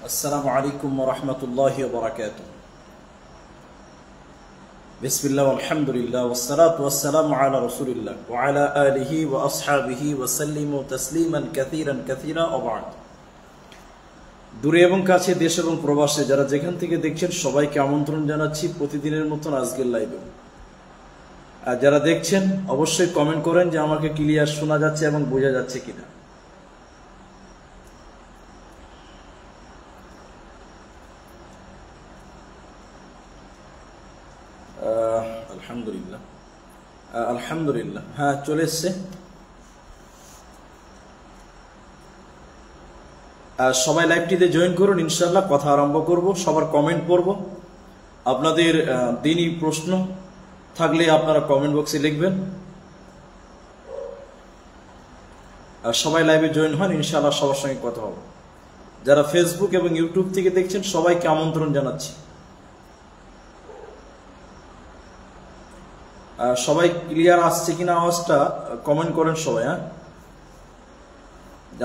السلام عليكم ورحمة الله وبركاته. بسم الله والحمد لله والصلاة والسلام على رسول الله وعلى آله وأصحابه وسلم تسليما كثيرا كثيرا وبعد. দূরে এবং কাছে দেশ এবং প্রবাসে যারা যেখান থেকে দেখছেন সবাইকে আমন্ত্রণ জানাচ্ছি প্রতিদিনের মতন আজকের লাইভে। আর যারা দেখছেন অবশ্যই কমেন্ট করেন যে আমাকে ক্লিয়ার শোনা যাচ্ছে এবং বোঝা যাচ্ছে কিনা। আলহামদুলিল্লাহ আলহামদুলিল্লাহ, হ্যাঁ চলে এসছে। সবাই লাইভটিতে জয়েন করুন, ইনশাআল্লাহ কথা আরম্ভ করব। সবার কমেন্ট পড়ব। আপনাদের দিনই প্রশ্ন থাকলে আপনারা কমেন্ট বক্সে লিখবেন। সবাই লাইভে জয়েন হন, ইনশাআল্লাহ সবার সঙ্গে কথা হবে। যারা ফেসবুক এবং ইউটিউব থেকে দেখছেন সবাইকে আমন্ত্রণ জানাচ্ছি। সবাই ক্লিয়ার আসছে কিনা আওয়াজটা কমেন্ট করেন সবাই। হ্যাঁ,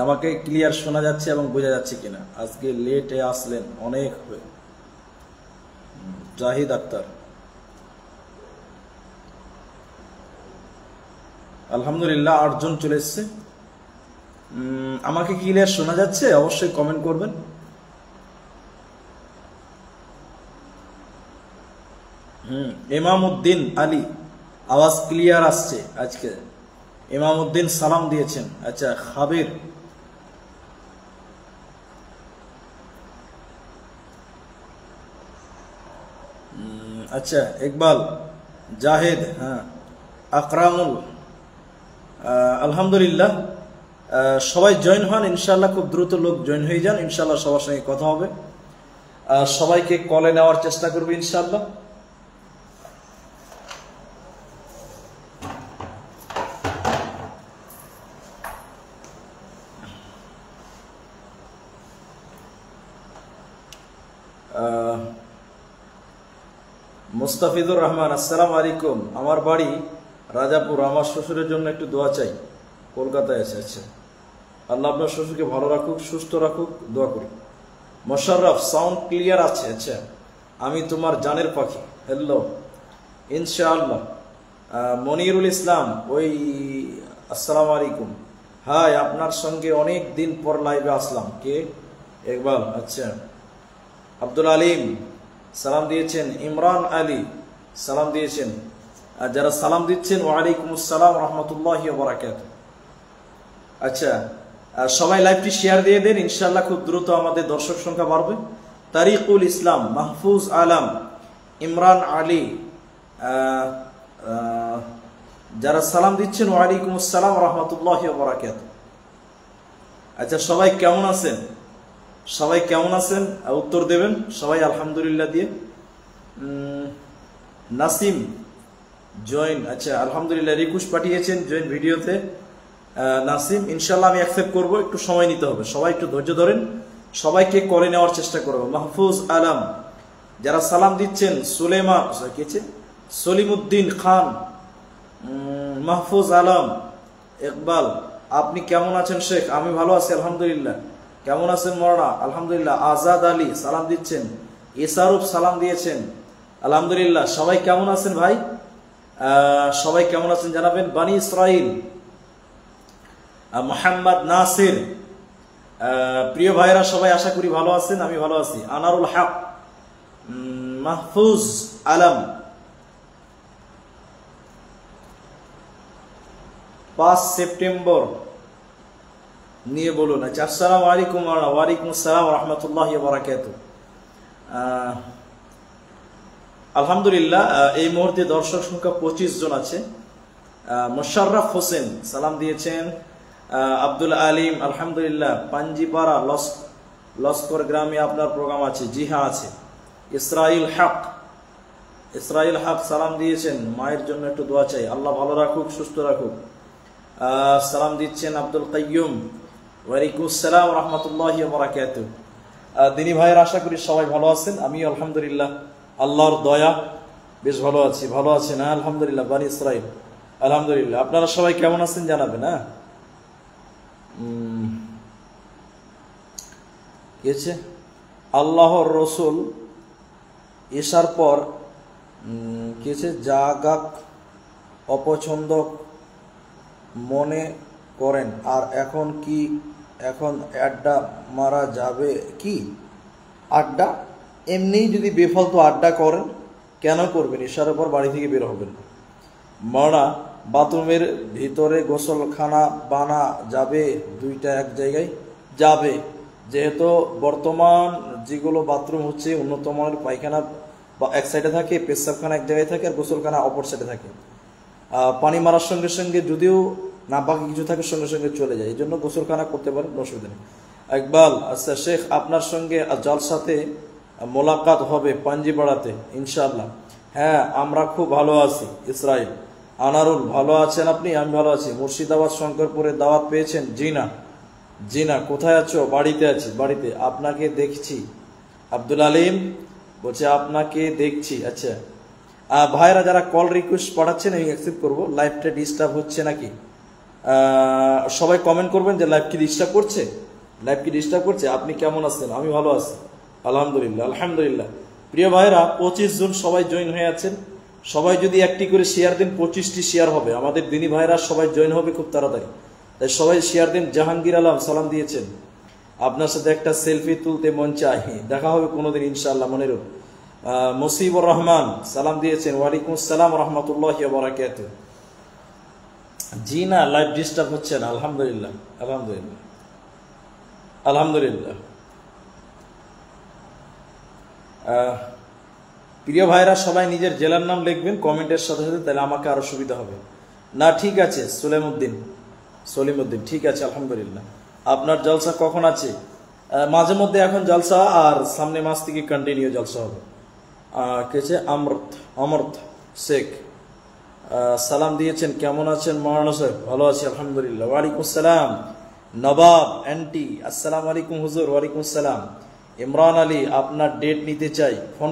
আমাকে ক্লিয়ার শোনা যাচ্ছে এবং বোঝা যাচ্ছে কিনা। আজকে লেটে আসলেন অনেক হয়ে। জাহিদ আক্তার, আলহামদুলিল্লাহ 8 জন চলে এসছে। আমাকে ক্লিয়ার শোনা যাচ্ছে? অবশ্যই কমেন্ট করবেন। ইমামউদ্দিন আলী, আওয়াজ ক্লিয়ার আসছে আজকে। ইমামউদ্দিন সালাম দিয়েছেন। আচ্ছা, খাবির, আচ্ছা ইকবাল, জাহেদ, হ্যাঁ আকরামুল, আলহামদুলিল্লাহ। সবাই জয়েন হন ইনশাআল্লাহ। খুব দ্রুত লোক জয়েন হয়ে যান, ইনশাআল্লাহ সবার সঙ্গে কথা হবে। সবাইকে কলে নেওয়ার চেষ্টা করবে ইনশাআল্লাহ। মুস্তাফিজুর রহমান, আসসালামু আলাইকুম। আমার বাড়ি রাজাপুর, আমার শ্বশুরের জন্য একটু দোয়া চাই, কলকাতায় আছে। আচ্ছা, আল্লাহ আপনার শ্বশুরকে ভালো রাখুক, সুস্থ রাখুক, দোয়া করি। মোশাররফ, সাউন্ড ক্লিয়ার আছে? আচ্ছা, আমি তোমার জানের পাখি, হ্যালো, ইনশাআল্লাহ। মনিরুল ইসলাম, ওই আসসালামু আলাইকুম, হাই, আপনার সঙ্গে অনেক দিন পর লাইভে আসলাম। কে? ইকবাল, আচ্ছা। আব্দুল আলিম সালাম দিয়েছেন। ইমরান আলী সালাম দিয়েছেন। আর যারা সালাম দিচ্ছেন ওয়ালাইকুম আসসালাম রহমতুল্লাহি ওয়া বারাকাতুহু। আচ্ছা, সবাই লাইভটি শেয়ার দিয়ে দেন, ইনশাআল্লাহ খুব দ্রুত আমাদের দর্শক সংখ্যা বাড়বে। তারিকুল ইসলাম, মাহফুজ আলম, ইমরান আলী, যারা সালাম দিচ্ছেন ওয়ালাইকুম আসসালাম রহমতুল্লাহি ওয়া বারাকাতুহু। আচ্ছা, সবাই কেমন আছেন? সবাই কেমন আছেন উত্তর দেবেন সবাই আলহামদুলিল্লাহ দিয়ে। নাসিম জয়েন, আচ্ছা আলহামদুলিল্লাহ, রিকোয়েস্ট পাঠিয়েছেন জয়েন ভিডিওতে। নাসিম, ইনশাআল্লাহ আমি অ্যাকসেপ্ট করব, একটু সময় নিতে হবে। সবাই একটু ধৈর্য ধরেন, সবাইকে করে নেওয়ার চেষ্টা করব। মাহফুজ আলম, যারা সালাম দিচ্ছেন সুলেমান, সলিমউদ্দিন খান, মাহফুজ আলম, ইকবাল, আপনি কেমন আছেন শেখ? আমি ভালো আছি আলহামদুলিল্লাহ। কেমন আছেন মরানা? আলহামদুলিল্লাহ। আজাদ আলী সালাম দিচ্ছেন। ইসারুফ সালাম দিয়েছেন, আলহামদুলিল্লাহ। সবাই কেমন আছেন ভাই? সবাই কেমন আছেন জানাবেন। বানি ইসরাইল, মোহাম্মদ নাসির, প্রিয় ভাইরা সবাই আশা করি ভালো আছেন, আমি ভালো আছি। আনারুল হক, মাহফুজ আলম, 5 সেপ্টেম্বর নিয়ে বলুন। আচ্ছা, আসসালামু আলাইকুম। ওয়ালাইকুম আসসালাম রহমতুল্লাহি ওয়া বারাকাতুহু। আলহামদুলিল্লাহ, এই মুহূর্তে দর্শক সংখ্যা 25 জন আছে। মোশাররফ হোসেন সালাম দিয়েছেন। আব্দুল আলিম, আলহামদুলিল্লাহ। পাঞ্জিপাড়া লস্কর গ্রামে আপনার প্রোগ্রাম আছে? জি হ্যাঁ আছে। ইসরাইল হক সালাম দিয়েছেন। মায়ের জন্য একটু দোয়া চাই, আল্লাহ ভালো রাখুক, সুস্থ রাখুক। সালাম দিচ্ছেন আব্দুল কাইয়ুম, ওয়ালাইকুম আসসালাম রহমতুল্লাহি ওয়া বারাকাতুহু। দিনী ভাইয়ের, আশা করি সবাই ভালো আছেন। আমি আলহামদুলিল্লাহ আল্লাহর দয়া বেশ ভালো আছি। ভালো আছেন? হ্যাঁ আলহামদুলিল্লাহ। বানি ইসরাইল, আলহামদুলিল্লাহ। আপনারা সবাই কেমন আছেন জানাবেন। হ্যাঁ, কি হচ্ছে? আল্লাহর রসুল ঈশার পর কিছু জাগাক অপছন্দ মনে করেন, আর এখন আড্ডা মারা যাবে কি? আড্ডা এমনিই যদি বেফালতু আড্ডা করেন, কেন করবেন? ঈশার পর বাড়ি থেকে বের হবেন। মারা বাথরুমের ভিতরে গোসলখানা বানা যাবে? দুইটা এক জায়গায় যাবে, যেহেতু বর্তমান যেগুলো বাথরুম হচ্ছে উন্নত মানের, পায়খানা বা এক সাইডে থাকে, পেশাবখানা এক জায়গায় থাকে, আর গোসলখানা অপর সাইডে থাকে। পানি মারার সঙ্গে সঙ্গে যদিও না বাকি কিছু থাকে সঙ্গে সঙ্গে চলে যায়, এই জন্য গোসলখানা করতে পারেন, অসুবিধা নেই। ইকবাল, আচ্ছা শেখ, আপনার সঙ্গে জলসাতে মোলাকাত হবে পাঞ্জিপাড়াতে ইনশাআল্লাহ। হ্যাঁ, আমরা খুব ভালো আছি। ইসরাইল, আনারুল, ভালো আছেন আপনি? আমি ভালো আছি। মুর্শিদাবাদ শঙ্করপুরে দাওয়াত পেয়েছেন? জি না। কোথায় আছো? বাড়িতে আছি। বাড়িতে আপনাকে দেখছি। আব্দুল আলিম বলছে আপনাকে দেখছি। আচ্ছা ভাইরা যারা কল রিকোয়েস্ট পাঠাচ্ছেন আমি অ্যাকসেপ্ট করবো। লাইভটা ডিস্টার্ব হচ্ছে নাকি? সবাই কমেন্ট করবেন যে লাইভ কি ডিস্টার্ব করছে, লাইভ কি ডিস্টার্ব করছে। আপনি কেমন আছেন? আমি ভালো আছি আলহামদুলিল্লাহ। আলহামদুলিল্লাহ। প্রিয় ভাইরা, 25 জন সবাই জয়েন হয়ে আছেন। সবাই যদি একটি করে শেয়ার দেন, 25টি শেয়ার হবে। আমাদের দিনী ভাইরা সবাই জয়েন হবে খুব তাড়াতাড়ি, তাই সবাই শেয়ার দিন। জাহাঙ্গীর আলম সালাম দিয়েছেন, আপনার সাথে একটা সেলফি তুলতে মন চাই, দেখা হবে কোনোদিন ইনশাআল্লাহ। মনিরুল, মুসিবুর রহমান সালাম দিয়েছেন, ওয়ালাইকুম আসসালাম রহমতুল্লাহি ওয়া বারাকাতুহু। জি না, লাইভ ডিস্টার্ব হচ্ছে না। আলহামদুলিল্লাহ আলহামদুলিল্লাহ আলহামদুলিল্লাহ। প্রিয় ভাইরা, সবাই নিজের জেলার নাম লিখবেন কমেন্টের সাথে সাথে, তাহলে আমাকে আরো সুবিধা হবে। না ঠিক আছে, সলিমউদ্দিন ঠিক আছে আলহামদুলিল্লাহ। আপনার জলসা কখন আছে? মাঝে মধ্যে এখন জলসা, আর সামনে মাস থেকে কন্টিনিউ জলসা হবে। কেছে অমর্ত শেখ সালাম দিয়েছেন, কেমন আছেন মৌলানা সাহেব? ভালো আছি আলহামদুলিল্লাহ। ওয়ালাইকুম আসসালাম। নবাব অ্যান্টি, আসসালামু আলাইকুম হুজুর। ওয়ালাইকুম আসসালাম। ইমরান আলী, আপনার ডেট নিতে চাই, ফোন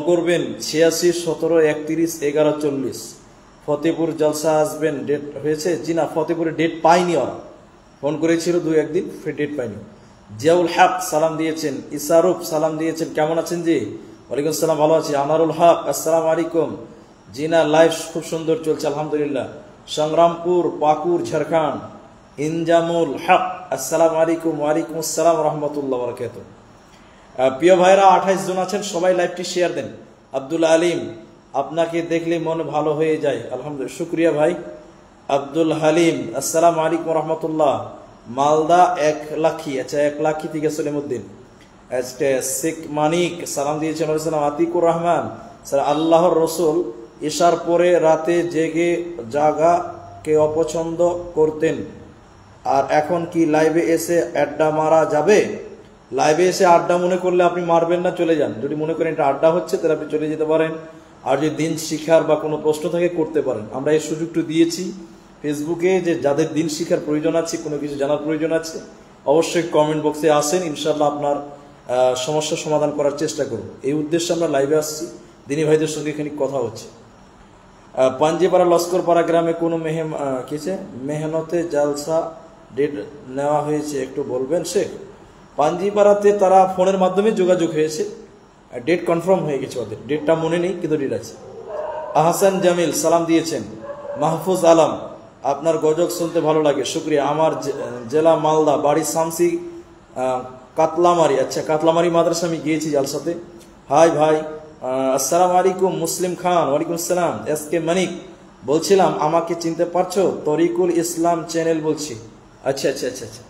করবেন 86 17 31 11 40। ফতেপুর জলসা আসবেন, ডেট হয়েছে? জি না, ফতেপুরে ডেট পাইনি, ওরা ফোন করেছিল 2-1 দিন, ডেট পাইনি। জিয়াউল হক সালাম দিয়েছেন। ইসারুফ সালাম দিয়েছেন, কেমন আছেন জি? ওয়ালাইকুম আসসালাম, ভালো আছি। আনারুল হক, আসসালামু আলাইকুম। জি না, লাইভ খুব সুন্দর চলছে আলহামদুলিল্লাহ। সংগ্রামপুর পাকুর ঝাড়খণ্ড, ইনজামুল হক, আসসালামু আলাইকুম। ওয়ালাইকুম আসসালাম রহমতুল্লাহ বারাকাতুহু। প্রিয় ভাইরা, 28 জন আছেন, সবাই লাইভটি শেয়ার দেন। আব্দুল আলিম, আপনাকে দেখলে মন ভালো হয়ে যায় আলহামদুলিল্লাহ, শুক্রিয়া ভাই। আব্দুল হালিম, আসসালামু আলাইকুম রহমতুল্লাহ। মালদা 1 লাখি, আচ্ছা 1 লাখি থেকে সলিমউদ্দিন। শেখ মানিক সালাম দিয়েছেন। আতিকুর রহমান স্যার, আল্লাহর রসুল ঈশার পরে রাতে জেগে জাগাকে অপছন্দ করতেন, আর এখন কি লাইভে এসে আড্ডা মারা যাবে? লাইভে এসে আড্ডা মনে করলে আপনি মারবেন না, চলে যান। যদি মনে করেন এটা আড্ডা হচ্ছে তাহলে আপনি চলে যেতে পারেন। আর যদি দিন শিখার বা কোনো প্রশ্ন থাকে করতে পারেন। আমরা এই সুযোগটা দিয়েছি ফেসবুকে, যে যাদের দিন শিখার প্রয়োজন আছে, কোনো কিছু জানার প্রয়োজন আছে, অবশ্যই কমেন্ট বক্সে আসেন, ইনশাল্লাহ আপনার সমস্যা সমাধান করার চেষ্টা করব। এই উদ্দেশ্যে আমরা লাইভে আসছি, দিনী ভাইদের সঙ্গে এখানে কথা হচ্ছে। পাঞ্জিপাড়া লস্করপাড়া গ্রামে কোনো মেহনতে জালসা ডেট নেওয়া হয়েছে, একটু বলবেন শেখ? পাঞ্জিপাড়াতে তারা ফোনের মাধ্যমে যোগাযোগ হয়েছে, ডেট কনফার্ম হয়ে গেছে, ওদের ডেটটা মনে নেই কিন্তু ডেট আছে। আহসান জামিল সালাম দিয়েছেন। মাহফুজ আলম, আপনার গজল শুনতে ভালো লাগে, শুক্রিয়া। আমার জেলা মালদা, বাড়ি শামসি কাতলামারি, আচ্ছা কাতলামারি মাদ্রাসা আমি গিয়েছি জালসাতে। হাই ভাই, আসসালামু আলাইকুম। মুসলিম খান, ওয়ালাইকুম আসসালাম। SK মানিক, বলছিলাম আমাকে চিনতে পারছো? তরিকুল ইসলাম চ্যানেল বলছি। আচ্ছা আচ্ছা আচ্ছা আচ্ছা।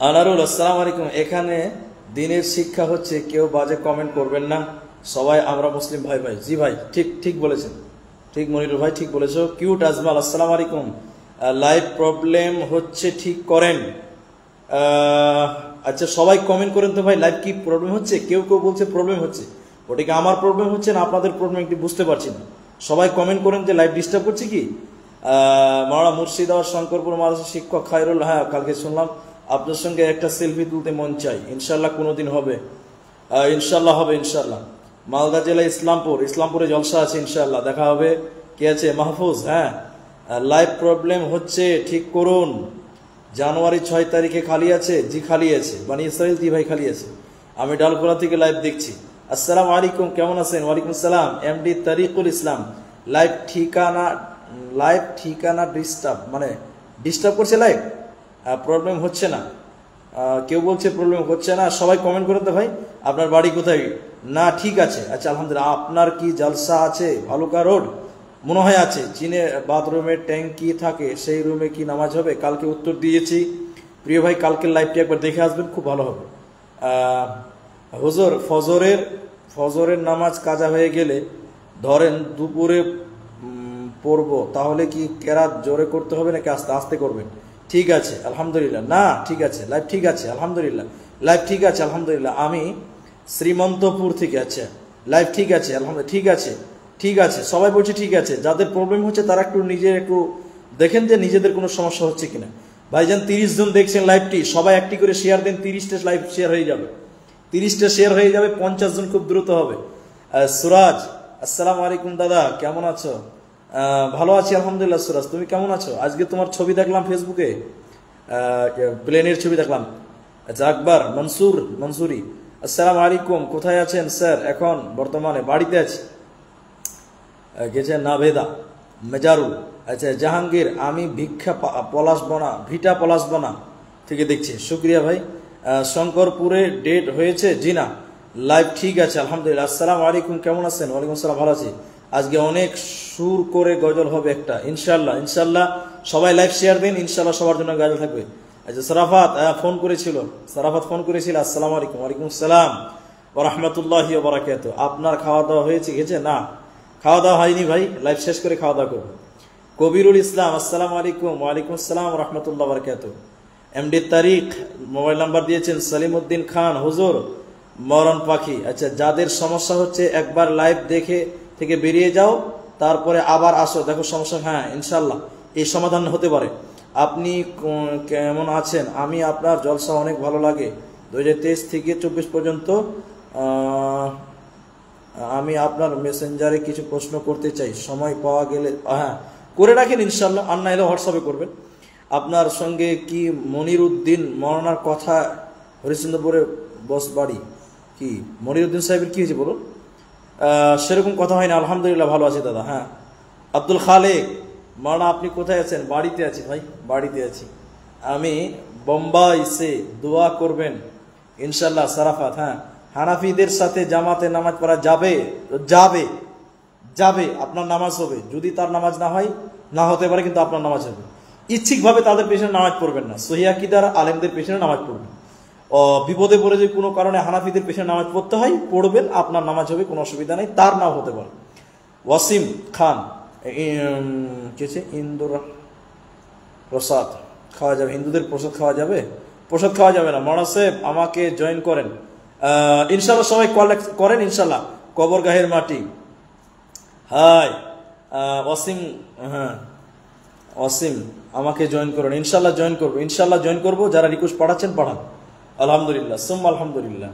আনারুল, আসসালামু আলাইকুম। এখানে দিনের শিক্ষা হচ্ছে, কেউ বাজে কমেন্ট করবেন না, সবাই আমরা মুসলিম ভাই ভাই। জি ভাই, ঠিক বলেছেন, ঠিক মনিরুল ভাই ঠিক বলেছো। কিউট আজমাল, আসসালামু আলাইকুম। লাইভ প্রবলেম হচ্ছে, ঠিক করেন। আচ্ছা সবাই কমেন্ট করেন তো ভাই, লাইভ কি প্রবলেম হচ্ছে? কেউ বলছে প্রবলেম হচ্ছে, ওটাকে আমার প্রবলেম হচ্ছে না আপনাদের প্রবলেম, একটু বুঝতে পারছি না। সবাই কমেন্ট করেন যে লাইভ ডিস্টার্ব করছে কি। মাওলানা মুর্শিদাবাদ শঙ্করপুর মাদ্রাসা শিক্ষক খায়রুল, হ্যাঁ কালকে শুনলাম আপনার সঙ্গে একটা সেলফি তুলতে মন চাই, ইনশাল্লাহ কোনোদিন হবে, ইনশাল্লাহ হবে ইনশাল্লাহ। মালদা জেলা ইসলামপুরে জলসা আছে, ইনশাল্লাহ দেখা হবে। কে আছে? মাহফুজ, হ্যাঁ লাইভ প্রবলেম হচ্ছে, ঠিক করুন। জানুয়ারি 6 তারিখে খালি আছে? জি খালি আছে। বানি ইসরাইল, জি ভাই খালি আছে। আমি ডালখোলা থেকে লাইভ দেখছি। আসসালামু আলাইকুম, কেমন আছেন? ওয়ালাইকুম সালাম। এমডি তারিকুল ইসলাম। লাইভ ঠিকানা ডিস্টার্ব, মানে ডিস্টার্ব করছে লাইভ, প্রবলেম হচ্ছে না। কেউ বলছে প্রবলেম হচ্ছে না, সবাই কমেন্ট করে তো ভাই আপনার বাড়ি কোথায়। না ঠিক আছে, আচ্ছা আলহামদুলিল্লাহ। আপনার কি জলসা আছে ভালুকা রোড? মনে হয় আছে। চীনে বাথরুমে ট্যাঙ্কি থাকে, সেই রুমে কি নামাজ হবে? কালকে উত্তর দিয়েছি প্রিয় ভাই, কালকের লাইভটি একবার দেখে আসবেন, খুব ভালো হবে। হুজুর ফজরের নামাজ কাজা হয়ে গেলে ধরেন দুপুরে পড়বো, তাহলে কি কেরাত জোরে করতে হবে নাকি আস্তে আস্তে করবেন? ঠিক আছে আলহামদুলিল্লাহ। না ঠিক আছে, লাইভ ঠিক আছে আলহামদুলিল্লাহ, লাইভ ঠিক আছে আলহামদুলিল্লাহ। আমি শ্রীমন্তপুর থেকে। আচ্ছা লাইভ ঠিক আছে আলহামদুলিল্লাহ, ঠিক আছে ঠিক আছে, সবাই বলছে ঠিক আছে। যাদের প্রবলেম হচ্ছে তারা একটু দেখেন যে নিজেদের কোনো সমস্যা হচ্ছে কিনা। ভাইজান 30 জন দেখছেন লাইভটি, সবাই একটি করে শেয়ার দেন, 30টা লাইভ শেয়ার হয়ে যাবে, 30টা শেয়ার হয়ে যাবে, 50 জন খুব দ্রুত হবে। সুরাজ, আসসালামু আলাইকুম দাদা, কেমন আছো? ভালো আছি আলহামদুলিল্লাহ। সুরাজ, তুমি কেমন আছো? আজকে তোমার ছবি দেখলাম ফেসবুকে, প্লেনের ছবি দেখলাম। আচ্ছা আকবর মনসুরি, আসসালামু আলাইকুম, কোথায় আছেন স্যার? এখন বর্তমানে বাড়িতে আছি। গেছে নাভেদা মেজারুল। আচ্ছা জাহাঙ্গীর, আমি ভিটা পলাশবনা থেকে দেখছি, শুক্রিয়া ভাই। শঙ্করপুরে ডেট হয়েছে? জি না, লাইভ ঠিক আছে আলহামদুলিল্লাহ। আসসালামু আলাইকুম, কেমন আছেন? ওয়ালাইকুম আসসালাম, ভালো আছি। আজকে অনেক সুর করে গজল হবে একটা, ইনশাল্লাহ ইনশাল্লাহ। সবাই লাইভ শেয়ার দিন, ইনশাল্লাহ সবার জন্য গজল থাকবে। আচ্ছা সারাফাত ফোন করেছিল, আসসালামু আলাইকুম। ওয়ালাইকুম আসসালাম ওয়া রাহমাতুল্লাহি ওয়া বারাকাতুহু। আপনার খাওয়া দাওয়া হয়েছে গেছে? না খাওয়া দাওয়া হয়নি ভাই, লাইভ শেষ করে খাওয়া দাওয়া করবো। কবিরুল ইসলাম, আসসালামু আলাইকুম। ওয়ালাইকুম আসসালাম ওয়া রাহমাতুল্লাহি ওয়া বারাকাতুহু। এমডি তারিক মোবাইল নাম্বার দিয়েছেন। সালিমউদ্দিন খান, হুজুর মরণ পাখি। আচ্ছা যাদের সমস্যা হচ্ছে একবার লাইভ দেখে থেকে বেরিয়ে যাও, তারপরে আবার আসো, দেখো সমস্যা, হ্যাঁ ইনশাল্লাহ এই সমাধান হতে পারে। আপনি কেমন আছেন? আমি আপনার জলসা অনেক ভালো লাগে, 2023 থেকে 24 পর্যন্ত। আমি আপনার মেসেঞ্জারে কিছু প্রশ্ন করতে চাই, সময় পাওয়া গেলে হ্যাঁ করে রাখেন ইনশাল্লাহ, আর না এলে হোয়াটসঅ্যাপে করবেন। আপনার সঙ্গে কি মনির উদ্দিন মরানার কথা? হরিশ্চন্দ্রপুরে বস বাড়ি। কি মনির উদ্দিন সাহেবের কি হয়েছে বলুন? সেরকম কথা হয় না, আলহামদুলিল্লাহ ভালো আছি দাদা। হ্যাঁ আব্দুল খালেক, মানা আপনি কোথায় আছেন? বাড়িতে আছি ভাই, বাড়িতে আছি আমি। বোম্বাই সে দোয়া করবেন ইনশাল্লাহ। সারাফাত, হ্যাঁ হানাফিদের সাথে জামাতে নামাজ পড়া যাবে? যাবে, আপনার নামাজ হবে। যদি তার নামাজ না হয়, না হতে পারে, কিন্তু আপনার নামাজ হবে। ইচ্ছিকভাবে তাদের পেছনে নামাজ পড়বেন না, সহিহ আকীদার আলেমদের পেছনে নামাজ পড়বেন। বিপদে পড়ে যদি কোনো কারণে হানাফিদের পেছনে নামাজ পড়তে হয়, পড়বেন, আপনার নামাজ হবে, কোনো অসুবিধা নেই, তার নাও হতে পারে। ওয়াসিম খান, ইন্দুর প্রসাদ খাওয়া যাবে? হিন্দুদের প্রসাদ খাওয়া যাবে? প্রসাদ খাওয়া যাবে না। মনা সাহেব আমাকে জয়েন করেন ইনশাল্লাহ, সবাই করেন ইনশাল্লাহ। কবরগাহের মাটি, হাই ওয়াসিম, হ্যাঁ ওয়াসিম আমাকে জয়েন করেন ইনশাল্লাহ, জয়েন করবো। যারা রিকোয়েস্ট পাঠাচ্ছেন পাঠান, আলহামদুলিল্লাহ সুম্মা আলহামদুলিল্লাহ।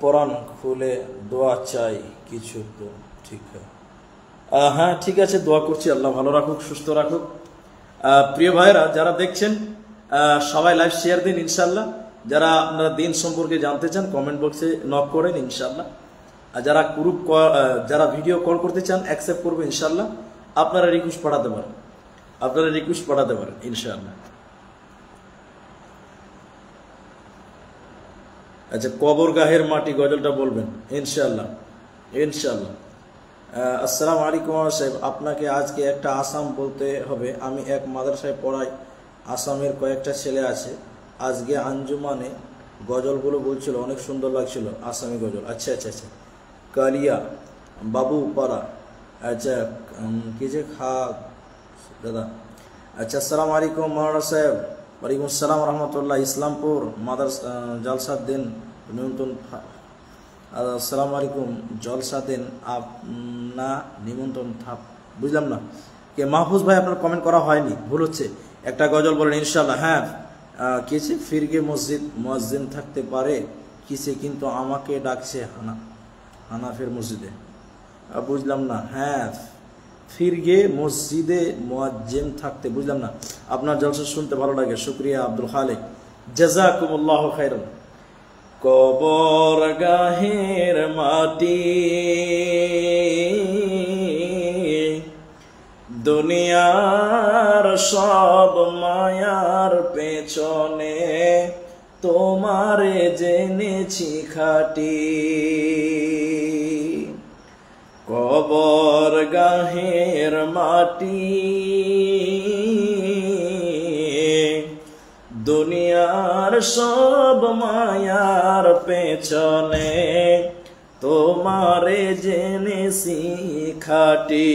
কোরআন খুলে দোয়া চাই কিছু তো? ঠিক হ্যাঁ ঠিক আছে, দোয়া করছি, আল্লাহ ভালো রাখুক, সুস্থ রাখুক। প্রিয় ভাইরা যারা দেখছেন সবাই লাইভ শেয়ার দিন ইনশাল্লাহ। যারা আপনারা দিন সম্পর্কে জানতে চান কমেন্ট বক্সে নক করেন ইনশাল্লাহ। আর যারা ভিডিও কল করতে চান অ্যাকসেপ্ট করবো ইনশাল্লাহ। আপনারা রিকোয়েস্ট পাঠাতে পারেন ইনশাল্লাহ। আচ্ছা কবরগাহের মাটি গজলটা বলবেন ইনশাল্লাহ। আসসালামু আলাইকুম সাহেব, আপনাকে আজকে একটা আসাম বলতে হবে। আমি এক মাদ্রাসায় পড়াই, আসামের কয়েকটা ছেলে আছে, আজকে আঞ্জুমানে গজলগুলো বলছিল, অনেক সুন্দর লাগছিল আসামি গজল। আচ্ছা কালিয়া বাবু পাড়া, আচ্ছা কি যে দাদা। আচ্ছা আসসালামু আলাইকুম মাওলানা সাহেব। ওয়ালাইকুম আসসালাম রহমতুল্লাহ। ইসলামপুর মাদ্রাসা জলসা দিন নিমন্ত্রণ। আসসালামু আলাইকুম, জলসা দিন আপনা নিমন্ত্রণ বুঝলাম না কে? মাহফুজ ভাই আপনার কমেন্ট করা হয়নি, ভুল হচ্ছে। একটা গজল বলেন ইনশাল্লাহ। হ্যাঁ কিসে ফিরগে মসজিদ মুয়াজ্জিন থাকতে পারে কিসে, কিন্তু আমাকে ডাকছে হানাফের মসজিদে, বুঝলাম না। হ্যাঁ ফিরগে মসজিদে মুয়াজ্জিন থাকতে। বুঝলাম না, আপনার জলসা শুনতে ভালো লাগে, শুকরিয়া আব্দুল খালেক, জাযাকুমুল্লাহু খাইরান। কবর গাহের মাটি দুনিয়ার সব মায়ার পেছনে তোমারে জেনেছি খাটি। কবর গাহের মাটি দুনিয়ার সব মায়ার পেছনে তোমারে জেনেছি খাটি।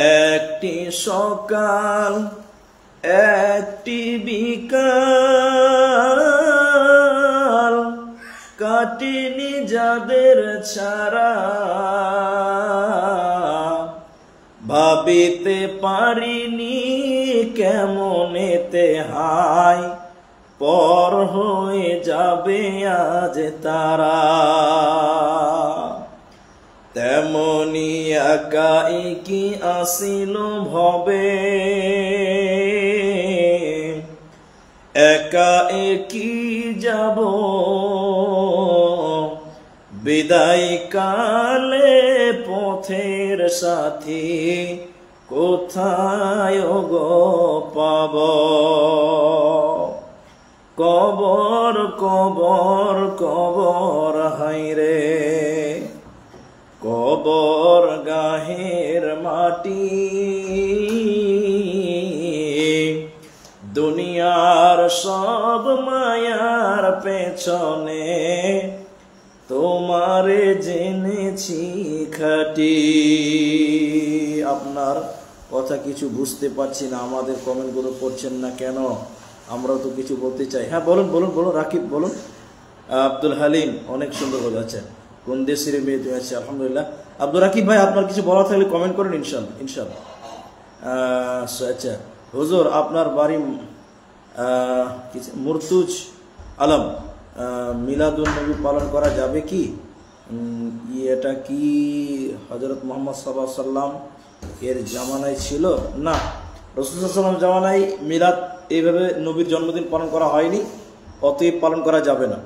একটি সকাল একটি বিকাল কাটিনি যাদের ছাড়া, ভাবিতে পারিনি কেমনেতে হায় পর হয়ে যাবে আজ তারা। তেমনি একাই কি আসিল ভবে, একা একই যাব বিদায় কালে পথের সাথী কোথায় গো পাব। কবর কবর কবর হায়রে, কবর গাহের মাটি দুনিয়ার সব মায়ার পেছনে তোমারে জেনেছি খাটি। আপনার কথা কিছু বুঝতে পারছি না, আমাদের কমেন্টগুলো করছেন না কেন? আমরাও তো কিছু বলতে চাই। হ্যাঁ বলুন বলুন বলুন, রাকিব বলুন। আব্দুল হালিম অনেক সুন্দর কথা আছেন। কোন দেশের মেয়ে তুমি আছে? আলহামদুলিল্লাহ। আব্দুল রাকিব ভাই, আপনার কিছু বলা থাকলে কমেন্ট করেন, ইনশাল্লাহ ইনশাল্লাহ। আচ্ছা হুজুর, আপনার বাড়ি মুর্তুজ আলম, মিলাদুন নবী পালন করা যাবে কি? এটা কি হযরত মুহাম্মদ সাল্লাল্লাহু আলাইহি সাল্লাম এর জামানায় ছিল? না, রাসূল সাল্লাল্লাহু আলাইহি ওয়াসাল্লাম জামানায় মিলাদ এইভাবে নবীর জন্মদিন পালন করা হয়নি, অতএব পালন করা যাবে না।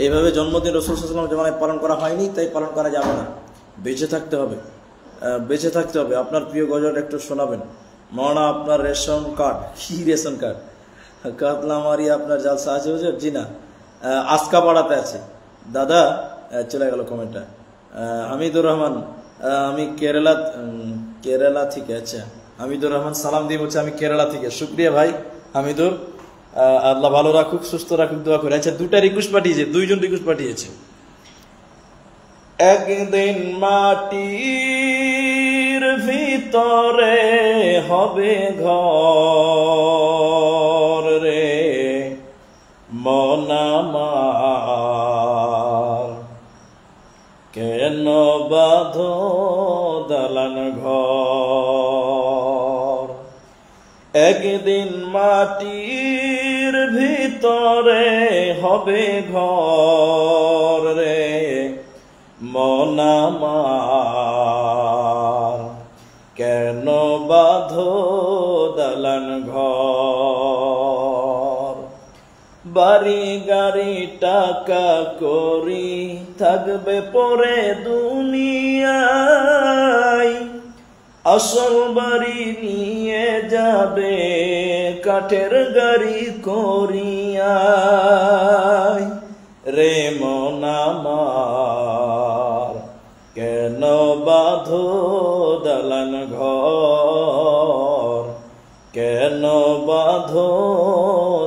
এইভাবে জন্মদিন রাসূল সাল্লাল্লাহু আলাইহি ওয়াসাল্লাম জামানায় পালন করা হয়নি, তাই পালন করা যাবে না। বেঁচে থাকতে হবে, বেঁচে থাকতে হবে। আপনার প্রিয় গজল একটু শোনাবেন। মাওলানা আপনার রেশন কার্ড, কি রেশন কার্ড? কাতলামারি আপনার জালসা আছে হুজুর? জি না, আজকা পাড়াতে আছে। দাদা চলে গেল কমেন্টটা। হামিদুর রহমান, আমি কেরালা থেকে। আচ্ছা হামিদুর রহমান সালাম দিয়ে বলছে আমি কেরালা থেকে। শুক্রিয়া ভাই হামিদুর, আল্লাহ ভালো রাখুক, সুস্থ রাখুক, দোয়া করে। আচ্ছা দুটা রিকোয়েস্ট পাঠিয়েছে, দুইজন রিকোয়েস্ট পাঠিয়েছে। একদিন মাটির ভিতরে হবে ঘর রে মন আমার, কেন বাঁধো দালান ঘর। একদিন মাটির ভিতরে হবে ঘর রে মন আমার, কেন বাঁধো দালান ঘর। বাড়ি গাড়ি টাকা করি থাকবে পরে দুনিয়ায়, আসল বাড়ি নিয়ে যাবে কাঠের গাড়ি করিয়া রে মন আমার, কেন বাঁধো দালান ঘর, কেন বাঁধো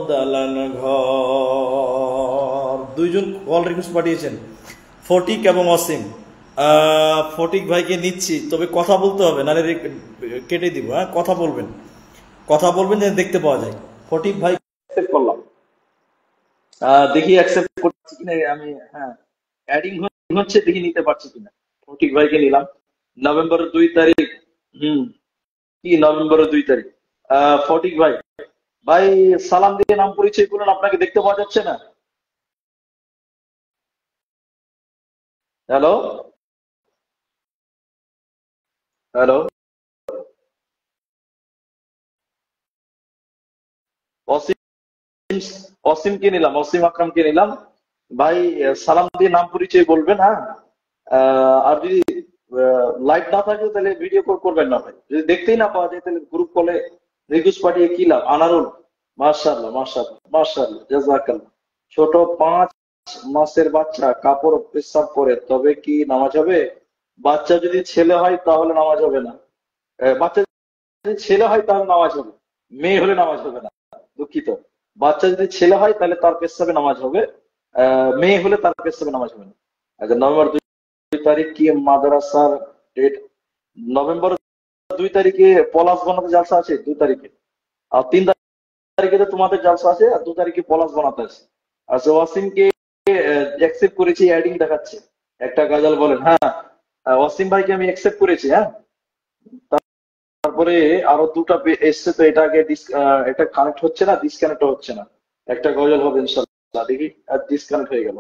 দালান ঘর। দুইজন কল রিকোয়েস্ট পাঠিয়েছেন, ফটিক এবং অসীম। ফটিক ভাইকে নিচ্ছি, তবে কথা বলতে হবে, নাহলে কেটে দিব। হ্যাঁ কথা বলবেন, কথা বলবেন যেন দেখতে পাওয়া যায়। ফটিক ভাই অ্যাকসেপ্ট করলাম, দেখি অ্যাকসেপ্ট করছি কিনা আমি। হ্যাঁ অ্যাডিং হচ্ছে, দেখি নিতে পারছি কিনা। ফটিক ভাইকে নিলাম। নভেম্বরের 2 তারিখ। কি নভেম্বরের 2 তারিখ? ফটিক ভাই, ভাই সালাম দিয়ে নাম পরিচয় করুন, আপনাকে দেখতে পাওয়া যাচ্ছে না। Hello, hello. অসীম, অসীমকে নিলাম, অসীম আকরামকে নিলাম। ভাই সালাম দিয়ে নাম পরিচয় বলবেন, হ্যাঁ। আর যদি লাইভ না থাকে তাহলে ভিডিও কল করবেন না ভাই। যদি দেখতেই না পাওয়া যায় তাহলে গ্রুপ কলে রিকোয়েস্ট পাঠিয়ে কি লাভ? আনারুল, মাশাআল্লাহ মাশাআল্লাহ মাশাআল্লাহ, জাযাকাল্লাহ। ছোট 5 মাসের বাচ্চা কাপড় পেশাব করে তবে কি নামাজ হবে? বাচ্চা যদি ছেলে হয় তাহলে নামাজ হবে না। বাচ্চা যদি ছেলে হয় তাহলে নামাজ হবে, মেয়ে হলে নামাজ হবে না। দুঃখিত। বাচ্চা যদি ছেলে হয় তাহলে তার পেশাবে নামাজ হবে, মেয়ে হলে তার পেশাবে নামাজ হবে না। আচ্ছা, নভেম্বর 2 তারিখ কি মাদ্রাসার ডেট? নভেম্বর 2 তারিখে পলাশ বানাতে জালসা আছে, 2 তারিখে। আর 3 তারিখে তো তোমাদের জালসা আছে, আর 2 তারিখে পলাশ বানাতে আছে। আচ্ছা, ওয়াসিমকে অ্যাকসেপ্ট করেছি, অ্যাডিং দেখাচ্ছে। একটা গাজাল বলেন, হ্যাঁ। ওয়াসিম ভাইকে আমি অ্যাকসেপ্ট করেছি, হ্যাঁ। তারপরে আরো দুটা এসছে, তো এটাকে এটা কানেক্ট হচ্ছে না, ডিসকানেক্ট হচ্ছে না। একটা গজল হবে ইনশাল্লাহ, দেখি। আর ডিসকানেক্ট হয়ে গেল।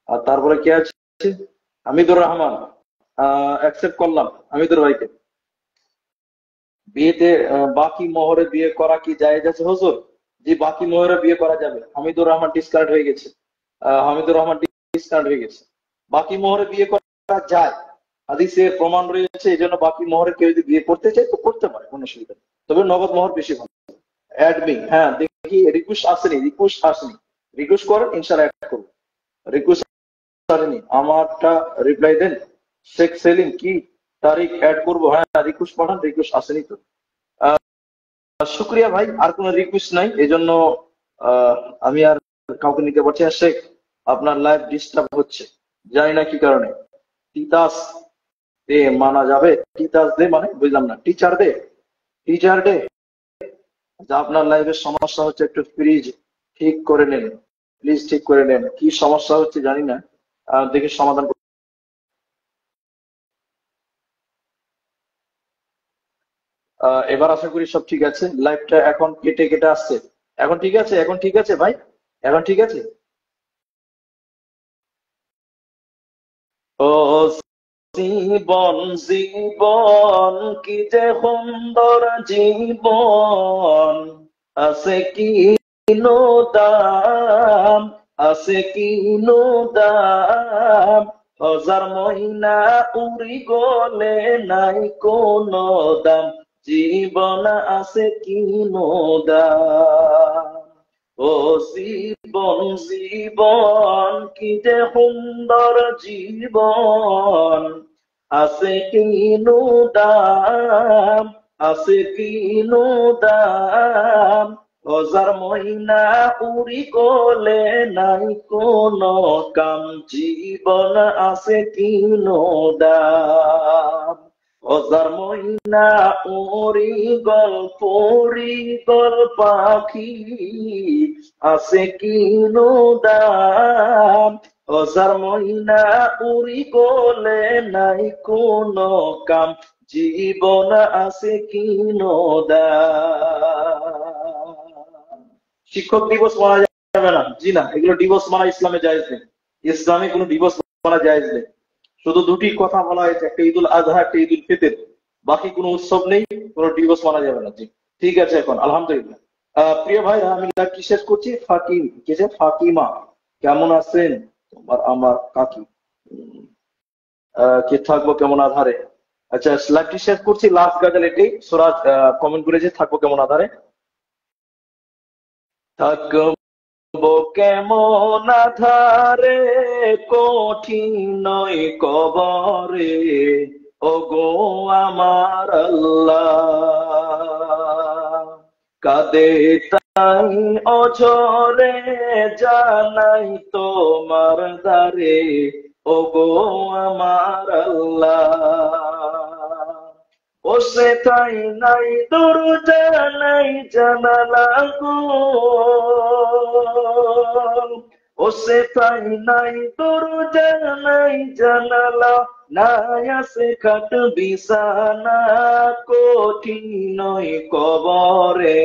আর তারপরে কে আছে? হামিদুর রহমান, অ্যাকসেপ্ট করলাম হামিদুর ভাইকে। বিয়েতে বাকি মোহরে বিয়ে করা কি জায়েজ আছে হুজুর? জি, বাকি মোহরে বিয়ে করা যাবে। হামিদুর রহমান ডিসকানেক্ট হয়ে গেছে। হামিদুর রহমান ডিসকানেক্ট হয়ে গেছে। বাকি মোহরে বিয়ে করা যায়, হাদিসে প্রমাণ রয়েছে। এই জন্য বাকি মোহরে কেউ যদি বিয়ে করতে চায় তো করতে পারে, কোনো অসুবিধা নেই। তবে নগদ মোহর বেশি ভালো। অ্যাডমিন, হ্যাঁ দেখি রিকোয়েস্ট আসেনি, রিকোয়েস্ট আসেনি। রিকোয়েস্ট করেন, ইনশাল্লাহ অ্যাড করবো। রিকোয়েস্ট আসেনি, আমারটা রিপ্লাই দেন। শেখ সেলিম কি তারিখ অ্যাড করবো? হ্যাঁ, রিকোয়েস্ট পাঠান, রিকোয়েস্ট আসেনি তো। শুক্রিয়া ভাই, আর কোনো রিকোয়েস্ট নাই, এই জন্য আহ, আমি আর কাউকে নিতে পারছি না। শেখ, আপনার লাইভ ডিস্টার্ব হচ্ছে, জানি না কি কারণে। তিতাস ডে মানা যাবে? তিতাস ডে মানে বুঝলাম না। Teacher day? Teacher day? যা, আপনার লাইভের সমস্যা হচ্ছে, একটু প্লিজ ঠিক করে নেন। প্লিজ ঠিক করে নেন, কি সমস্যা হচ্ছে জানি না। দেখে সমাধান এবার আশা করি সব ঠিক আছে। লাইভটা এখন কেটে কেটে আসছে। এখন ঠিক আছে, এখন ঠিক আছে ভাই, এখন ঠিক আছে। ও জীবন, জীবন কি যে সুন্দর জীবন, আছে কি দাম, আছে কি দাম, হাজার মহিনা উড়ি গলে নাই কোনো দাম, জীবন আছে কি দাম। ও জীবন, জীবন কি যে সুন্দর জীবন, আছে কিনু দাম, আছে কিনু দাম, হাজার মহিনা উড়ি গলে নাই কোনো কাম, জীবন আছে কিনু দাম। হাজার মহিনা উড়ি গল, পরি গল পাখি, আছে কিনু দাম, হাজার মহিনা উড়ি গলে নাই কোনো কাম, জীবন আছে কিনো দাম। শিক্ষক দিবস মানা যাবে না, জি না, এগুলো দিবস মানা ইসলামে জায়েজ নেই। ইসলামে কোনো দিবস মানা জায়েজ নেই। শুধু দুটি কথা বলা হয়েছে, একটা ঈদুল আজহা, একটা ঈদুল ফিতর। বাকি কোনো উৎসব নেই, কোনো দিবস মানা যাবে না। জি, ঠিক আছে, এখন আলহামদুলিল্লাহ। প্রিয় ভাই, আমি লাইভটি শেষ করছি। ফাকিম কেছে, ফাকিমা কেমন আছেন? তোমার আমার কাকি, কে থাকবো কেমন আধারে। আচ্ছা, লাইভটি শেষ করছি। লাস্ট গাজাল এটি, সুরাজ কমেন্ট করেছে থাকবো কেমন আধারে। থাকবো কেমন আধারে, কঠিন নয় কবরে, ও গো আমার আল্লাহ। কাঁদে তাই অঝরে, জানাই তোমার দ্বারে, ও গো আমার আল্লাহ। ও সে তাই নাই দরজা, নাই জানালা গো, ও সে তাই নাই দরজা, নাই জানালা, নাই আছে খাট বিছানা, কঠিন নয় কবরে,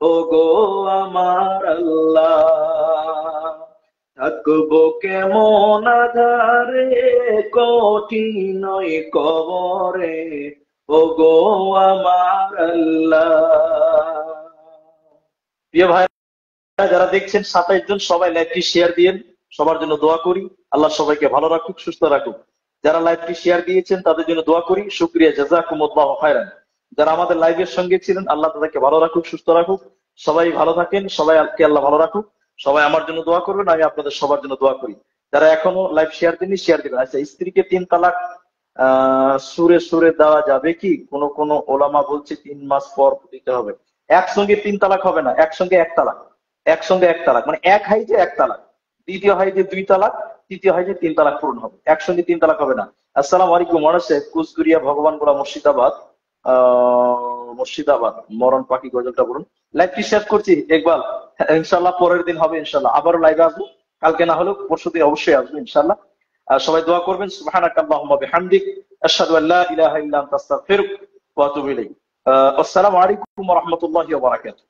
ও গো আমার আল্লাহ। থাকবো কেমন আধারে, কঠিন ওই কবরে, ও গো আমার আল্লাহ। প্রিয় ভাই, যারা দেখছেন 27 জন, সবাই লাইভটি শেয়ার দিয়েন। সবার জন্য দোয়া করি, আল্লাহ সবাইকে ভালো রাখুক, সুস্থ রাখুক। যারা লাইভটি শেয়ার দিয়েছেন তাদের জন্য দোয়া করি, শুকরিয়া, জাযাকুমুল্লাহু খায়রান। যারা আমাদের লাইভের সঙ্গে ছিলেন, আল্লাহ তাদেরকে ভালো রাখুক, সুস্থ রাখুক। সবাই ভালো থাকেন, সবাইকে আল্লাহ ভালো রাখুক। সবাই আমার জন্য দোয়া করবেন, আমি আপনাদের সবার জন্য দোয়া করি। যারা এখনো লাইভ শেয়ার দেননি, শেয়ার দিবেন। আচ্ছা, স্ত্রীকে 3 তালাক সুরে সুরে দেওয়া যাবে কি? কোন কোন ওলামা বলছে 3 মাস পর দিতে হবে। একসঙ্গে 3 তালাক হবে না, একসঙ্গে 1 তালাক। একসঙ্গে 1 তালাক মানে এক হাইজে 1 তালাক, দ্বিতীয় হাইজে 2 তালাক, তৃতীয় হাইজে 3 তালাক পূরণ হবে। একসঙ্গে 3 তালাক হবে না। আসসালামু আলাইকুম। মনসে কুচগুড়িয়া, ভগবানগোড়া, মুর্শিদাবাদ। মুর্শিদাবাদ, মরণ পাখি গজলটা বলুন। লাইভটি শেয়ার করছি ইকবাল। ইনশাল্লাহ পরের দিন হবে, ইনশাল্লাহ আবারও লাইভে আসবো। কালকে না হলেও পরশুদিন অবশ্যই আসবো ইনশাল্লাহ। সবাই দোয়া করবেন। সুবহানাকাল্লাহুম্মা বিহামদিক, আশহাদু আল্লা ইলাহা ইল্লা আনতা, আস্তাগফিরুক ওয়া আতুবু ইলাইক। আসসালামু আলাইকুম ওয়া রাহমাতুল্লাহি ওয়া বারাকাতুহু।